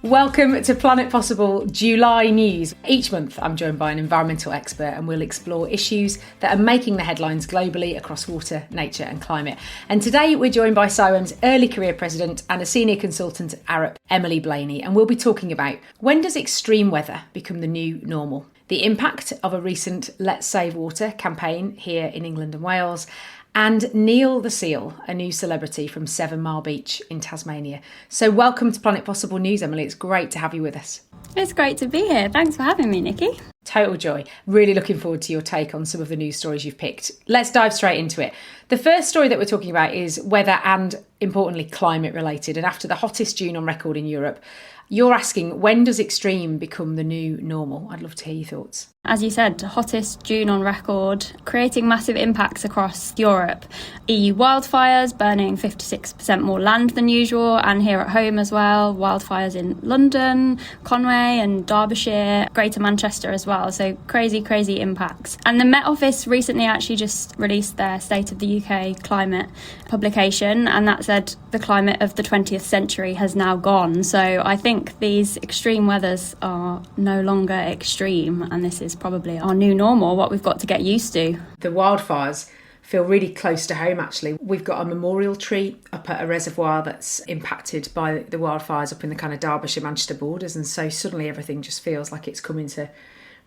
Welcome to Planet Possible July News. Each month I'm joined by an environmental expert and we'll explore issues that are making the headlines globally across water, nature and climate. And today we're joined by SIWEM's early career president and a senior consultant at Arup, Emily Blaney, and we'll be talking about when does extreme weather become the new normal? The impact of a recent Let's Save Water campaign here in England and Wales, and Neil the Seal, a new celebrity from 7 Mile Beach in Tasmania. So welcome to Planet Possible News, Emily. It's great to have you with us. It's great to be here. Thanks for having me, Nikki. Total joy. Really looking forward to your take on some of the news stories you've picked. Let's dive straight into it. The first story that we're talking about is weather and, importantly, climate related. And after the hottest June on record in Europe, you're asking, when does extreme become the new normal? I'd love to hear your thoughts. As you said, hottest June on record, creating massive impacts across Europe. EU wildfires burning 56% more land than usual, and here at home as well, wildfires in London, Conway and Derbyshire, Greater Manchester as well. So crazy impacts. And the Met Office recently actually just released their State of the UK climate publication, and that said the climate of the 20th century has now gone. So I think these extreme weathers are no longer extreme, and this is probably our new normal, what we've got to get used to. The wildfires feel really close to home, actually. We've got a memorial tree up at a reservoir that's impacted by the wildfires up in the kind of Derbyshire-Manchester borders, and so suddenly everything just feels like it's come into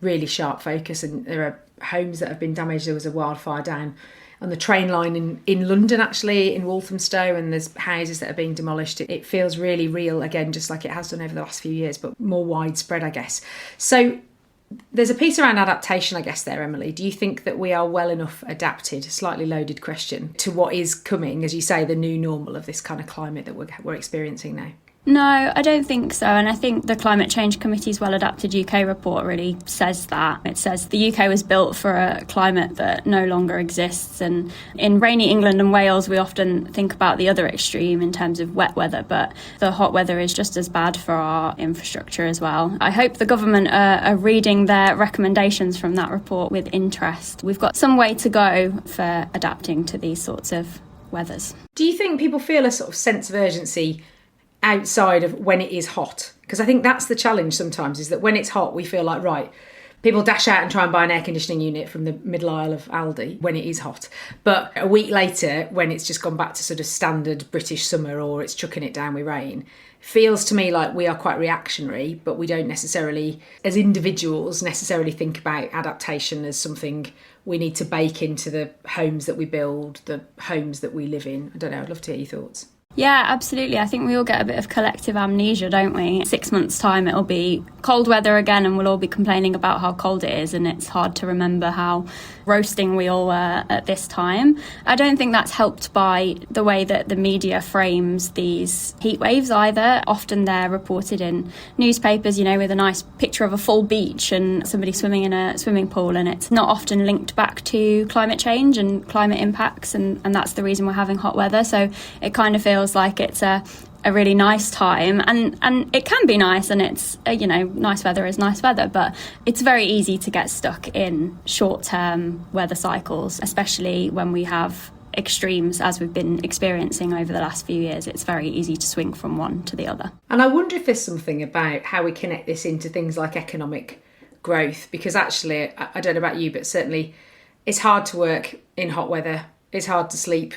really sharp focus, and there are homes that have been damaged. There was a wildfire down on the train line in London, actually, in Walthamstow, and there's houses that are being demolished. It feels really real again, just like it has done over the last few years, but more widespread, I guess. So there's a piece around adaptation, I guess, there, Emily. Do you think that we are well enough adapted, slightly loaded question, to what is coming, as you say, the new normal of this kind of climate that we're experiencing now? No, I don't think so. And I think the Climate Change Committee's Well Adapted UK report really says that. It says the UK was built for a climate that no longer exists. And in rainy England and Wales, we often think about the other extreme in terms of wet weather, but the hot weather is just as bad for our infrastructure as well. I hope the government are reading their recommendations from that report with interest. We've got some way to go for adapting to these sorts of weathers. Do you think people feel a sort of sense of urgency outside of when it is hot? Because I think that's the challenge sometimes, is that when it's hot we feel like, right, people dash out and try and buy an air conditioning unit from the middle aisle of Aldi when it is hot, but a week later when it's just gone back to sort of standard British summer, or it's chucking it down with rain, feels to me like we are quite reactionary, but we don't necessarily as individuals necessarily think about adaptation as something we need to bake into the homes that we build, the homes that we live in. I don't know, I'd love to hear your thoughts. Yeah, absolutely. I think we all get a bit of collective amnesia, don't we? 6 months' time, it'll be cold weather again and we'll all be complaining about how cold it is, and it's hard to remember how roasting we all were at this time. I don't think that's helped by the way that the media frames these heat waves either. Often they're reported in newspapers, with a nice picture of a full beach and somebody swimming in a swimming pool, and it's not often linked back to climate change and climate impacts, and that's the reason we're having hot weather. So it kind of feels like it's a really nice time, and it can be nice, and it's nice weather is nice weather, but it's very easy to get stuck in short-term weather cycles, especially when we have extremes as we've been experiencing over the last few years. It's very easy to swing from one to the other. And I wonder if there's something about how we connect this into things like economic growth, because actually, I don't know about you, but certainly it's hard to work in hot weather, it's hard to sleep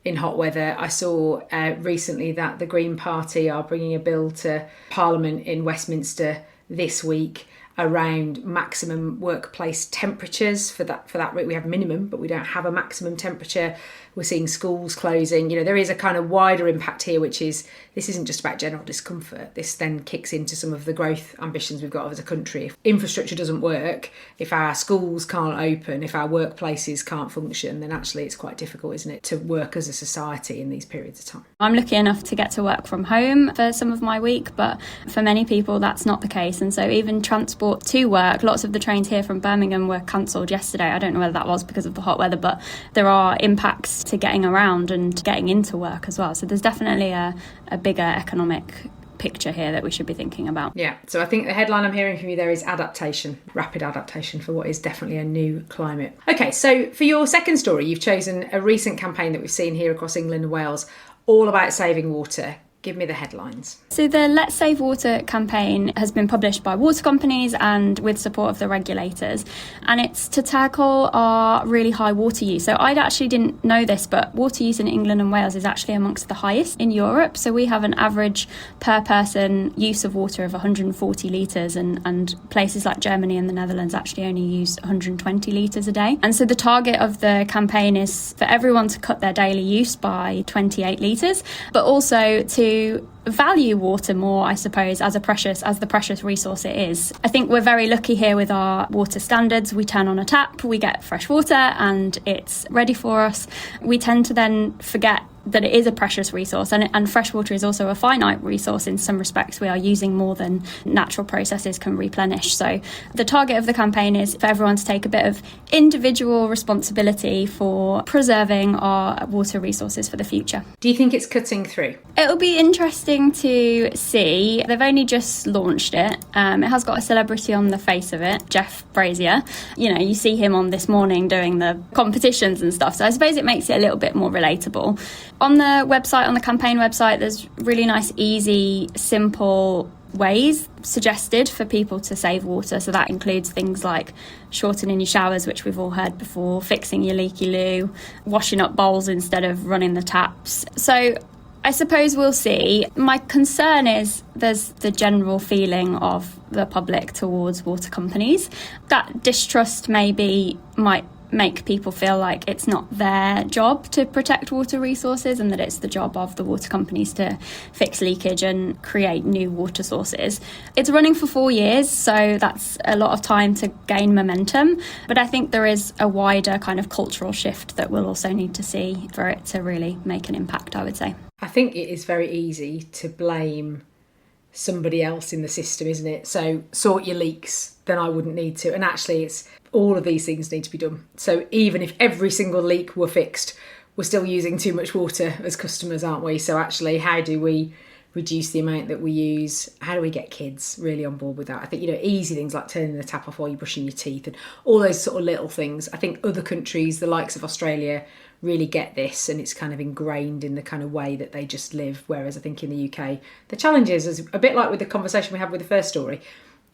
in hot weather. I saw recently that the Green Party are bringing a bill to Parliament in Westminster this week around maximum workplace temperatures. For that we have minimum, but we don't have a maximum temperature. We're seeing schools closing. There is a kind of wider impact here, which is this isn't just about general discomfort. This then kicks into some of the growth ambitions we've got as a country. If infrastructure doesn't work, if our schools can't open, if our workplaces can't function, then actually it's quite difficult, isn't it, to work as a society in these periods of time. I'm lucky enough to get to work from home for some of my week, but for many people that's not the case. And so even transport to work, lots of the trains here from Birmingham were cancelled yesterday. I don't know whether that was because of the hot weather, but there are impacts to getting around and getting into work as well. So there's definitely a bigger economic picture here that we should be thinking about. Yeah, so I think the headline I'm hearing from you there is adaptation, rapid adaptation for what is definitely a new climate. Okay, so for your second story, you've chosen a recent campaign that we've seen here across England and Wales, all about saving water. Give me the headlines. So the Let's Save Water campaign has been published by water companies and with support of the regulators. And it's to tackle our really high water use. So I actually didn't know this, but water use in England and Wales is actually amongst the highest in Europe. So we have an average per person use of water of 140 litres and places like Germany and the Netherlands actually only use 120 litres a day. And so the target of the campaign is for everyone to cut their daily use by 28 litres, but also to value water more, I suppose, as the precious resource it is. I think we're very lucky here with our water standards. We turn on a tap, we get fresh water and it's ready for us. We tend to then forget that it is a precious resource, and fresh water is also a finite resource in some respects. We are using more than natural processes can replenish. So the target of the campaign is for everyone to take a bit of individual responsibility for preserving our water resources for the future. Do you think it's cutting through? It'll be interesting to see. They've only just launched it. It has got a celebrity on the face of it, Jeff Brazier. You know, you see him on This Morning doing the competitions and stuff. So I suppose it makes it a little bit more relatable. On the website, on the campaign website, there's really nice, easy, simple ways suggested for people to save water. So that includes things like shortening your showers, which we've all heard before, fixing your leaky loo, washing up bowls instead of running the taps. So I suppose we'll see. My concern is there's the general feeling of the public towards water companies. That distrust maybe might make people feel like it's not their job to protect water resources and that it's the job of the water companies to fix leakage and create new water sources. It's running for 4 years, so that's a lot of time to gain momentum. But I think there is a wider kind of cultural shift that we'll also need to see for it to really make an impact, I would say. I think it is very easy to blame somebody else in the system, isn't it? So sort your leaks, then I wouldn't need to. And actually, it's all of these things need to be done. So even if every single leak were fixed, we're still using too much water as customers, aren't we? So actually, how do we reduce the amount that we use? How do we get kids really on board with that? I think, easy things like turning the tap off while you're brushing your teeth and all those sort of little things. I think other countries, the likes of Australia, really get this, and it's kind of ingrained in the kind of way that they just live. Whereas I think in the UK, the challenge is a bit like with the conversation we had with the first story.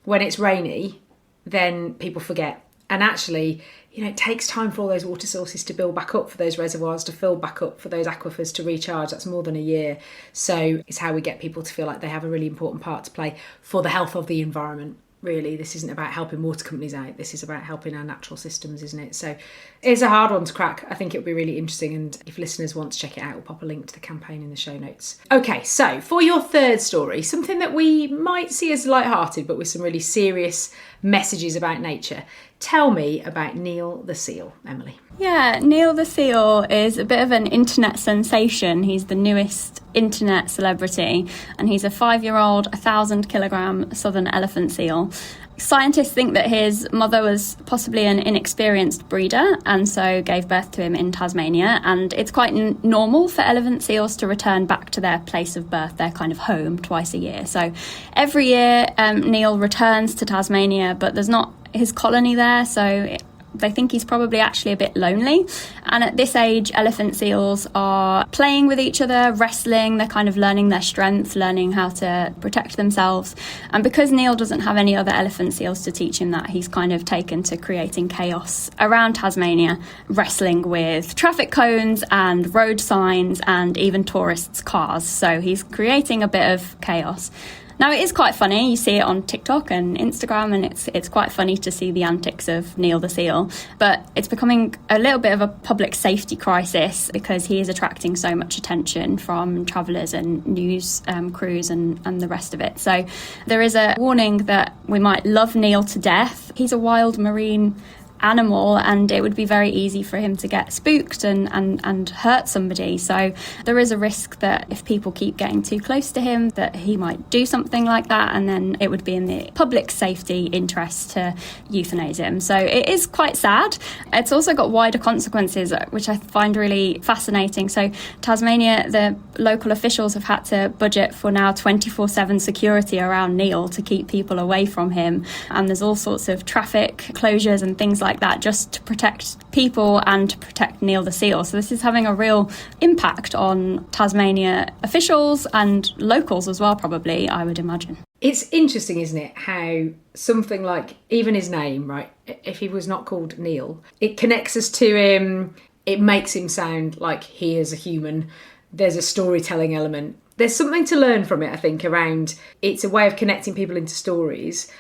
When it's rainy, then people forget. And actually, it takes time for all those water sources to build back up, for those reservoirs to fill back up, for those aquifers to recharge. That's more than a year. So it's how we get people to feel like they have a really important part to play for the health of the environment. Really, this isn't about helping water companies out. This is about helping our natural systems, isn't it? So it's a hard one to crack. I think it'll be really interesting. And if listeners want to check it out, we'll pop a link to the campaign in the show notes. Okay, so for your third story, something that we might see as lighthearted, but with some really serious messages about nature. Tell me about Neil the seal, Emily. Yeah, Neil the seal is a bit of an internet sensation. He's the newest internet celebrity, and he's a 5-year-old, 1,000-kilogram southern elephant seal. Scientists think that his mother was possibly an inexperienced breeder and so gave birth to him in Tasmania, and it's quite normal for elephant seals to return back to their place of birth, their kind of home, twice a year. So every year Neil returns to Tasmania, but there's not his colony there, so they think he's probably actually a bit lonely. And at this age, elephant seals are playing with each other, wrestling, they're kind of learning their strength, learning how to protect themselves. And because Neil doesn't have any other elephant seals to teach him that, he's kind of taken to creating chaos around Tasmania, wrestling with traffic cones and road signs and even tourists' cars. So he's creating a bit of chaos. Now, it is quite funny. You see it on TikTok and Instagram, and it's quite funny to see the antics of Neil the seal. But it's becoming a little bit of a public safety crisis because he is attracting so much attention from travellers and news crews and the rest of it. So there is a warning that we might love Neil to death. He's a wild marine animal, and it would be very easy for him to get spooked and hurt somebody. So there is a risk that if people keep getting too close to him, that he might do something like that, and then it would be in the public safety interest to euthanize him. So it is quite sad. It's also got wider consequences, which I find really fascinating. So Tasmania, the local officials have had to budget for now 24/7 security around Neil to keep people away from him, and there's all sorts of traffic closures and things like that just to protect people and to protect Neil the seal. So this is having a real impact on Tasmania officials and locals as well, probably, I would imagine. It's interesting, isn't it, how something like even his name, right, if he was not called Neil, it connects us to him. It makes him sound like he is a human. There's a storytelling element. There's something to learn from it, I think, around it's a way of connecting people into stories.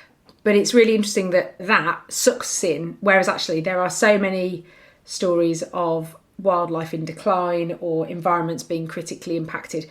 But it's really interesting that sucks in, whereas actually there are so many stories of wildlife in decline or environments being critically impacted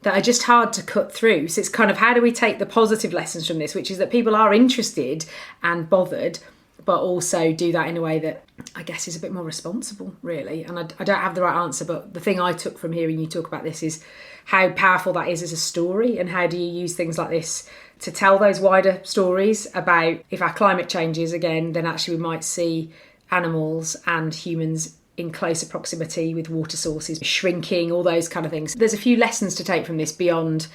that are just hard to cut through. So it's kind of, how do we take the positive lessons from this, which is that people are interested and bothered, but also do that in a way that I guess is a bit more responsible, really. And I don't have the right answer, but the thing I took from hearing you talk about this is how powerful that is as a story, and how do you use things like this to tell those wider stories about if our climate changes again, then actually we might see animals and humans in closer proximity with water sources shrinking, all those kind of things. There's a few lessons to take from this beyond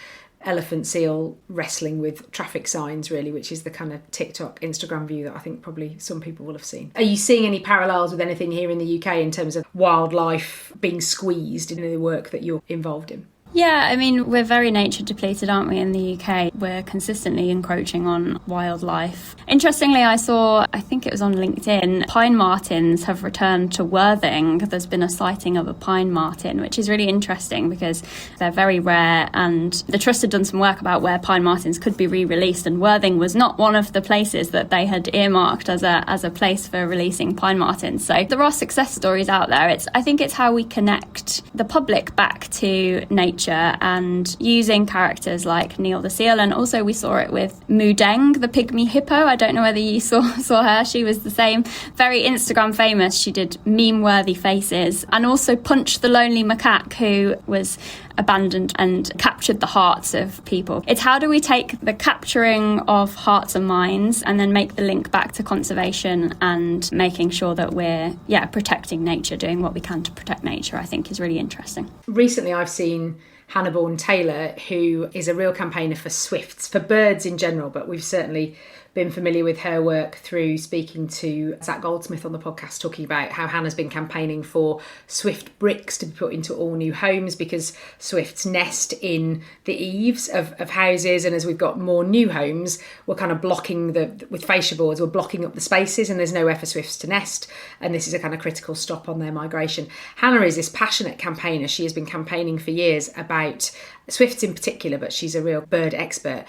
elephant seal wrestling with traffic signs, really, which is the kind of TikTok, Instagram view that I think probably some people will have seen. Are you seeing any parallels with anything here in the UK in terms of wildlife being squeezed in the work that you're involved in? Yeah, I mean, we're very nature depleted, aren't we, in the UK? We're consistently encroaching on wildlife. Interestingly, I think it was on LinkedIn, pine martens have returned to Worthing. There's been a sighting of a pine marten, which is really interesting because they're very rare, and the Trust had done some work about where pine martens could be re-released, and Worthing was not one of the places that they had earmarked as a place for releasing pine martens. So there are success stories out there. I think it's how we connect the public back to nature and using characters like Neil the seal, and also we saw it with Mudeng, the pygmy hippo. I don't know whether you saw her. She was the same, very Instagram famous. She did meme-worthy faces, and also Punch the lonely macaque, who was abandoned and captured the hearts of people. It's how do we take the capturing of hearts and minds and then make the link back to conservation and making sure that we're protecting nature, doing what we can to protect nature, I think is really interesting. Recently I've seen Hannah Bourne-Taylor, who is a real campaigner for swifts, for birds in general, but we've certainly been familiar with her work through speaking to Zach Goldsmith on the podcast, talking about how Hannah's been campaigning for swift bricks to be put into all new homes because swifts nest in the eaves of houses, and as we've got more new homes, we're kind of blocking with fascia boards, we're blocking up the spaces and there's nowhere for swifts to nest, and this is a kind of critical stop on their migration. Hannah is this passionate campaigner. She has been campaigning for years about swifts in particular, but she's a real bird expert.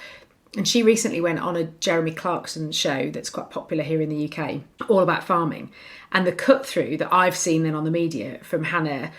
And she recently went on a Jeremy Clarkson show that's quite popular here in the UK, all about farming. And the cut through that I've seen then on the media from Hannah,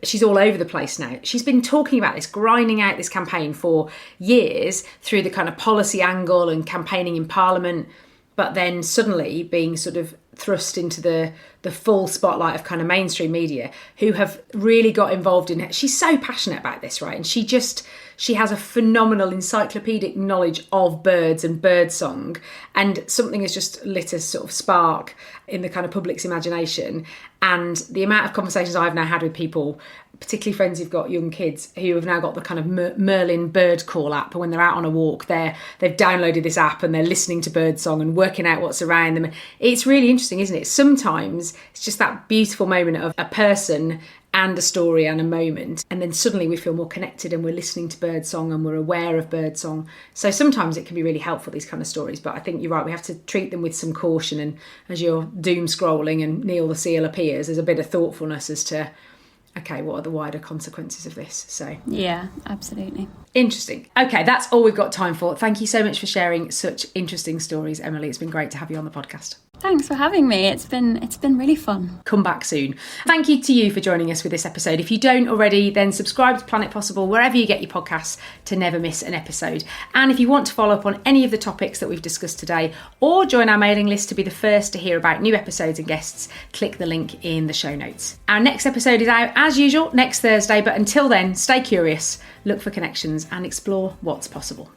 she's all over the place now. She's been talking about this, grinding out this campaign for years through the kind of policy angle and campaigning in Parliament, but then suddenly being sort of thrust into the full spotlight of kind of mainstream media who have really got involved in it. She's so passionate about this, right? And she has a phenomenal encyclopedic knowledge of birds and bird song, and something has just lit a sort of spark in the kind of public's imagination. And the amount of conversations I've now had with people, particularly friends who've got young kids, who have now got the kind of Merlin bird call app, and when they're out on a walk, they've downloaded this app and they're listening to bird song and working out what's around them. It's really interesting, isn't it? Sometimes it's just that beautiful moment of a person and a story and a moment, and then suddenly we feel more connected and we're listening to bird song and we're aware of bird song. So sometimes it can be really helpful, these kind of stories, but I think you're right, we have to treat them with some caution, and as you're doom scrolling and Neil the seal appears, there's a bit of thoughtfulness as to, okay, what are the wider consequences of this? So yeah, absolutely. Interesting. Okay, that's all we've got time for. Thank you so much for sharing such interesting stories, Emily. It's been great to have you on the podcast. Thanks for having me. It's been really fun. Come back soon. Thank you to you for joining us with this episode. If you don't already, then subscribe to Planet Possible wherever you get your podcasts to never miss an episode. And if you want to follow up on any of the topics that we've discussed today, or join our mailing list to be the first to hear about new episodes and guests, click the link in the show notes. Our next episode is out as usual next Thursday, but until then, stay curious, look for connections and explore what's possible.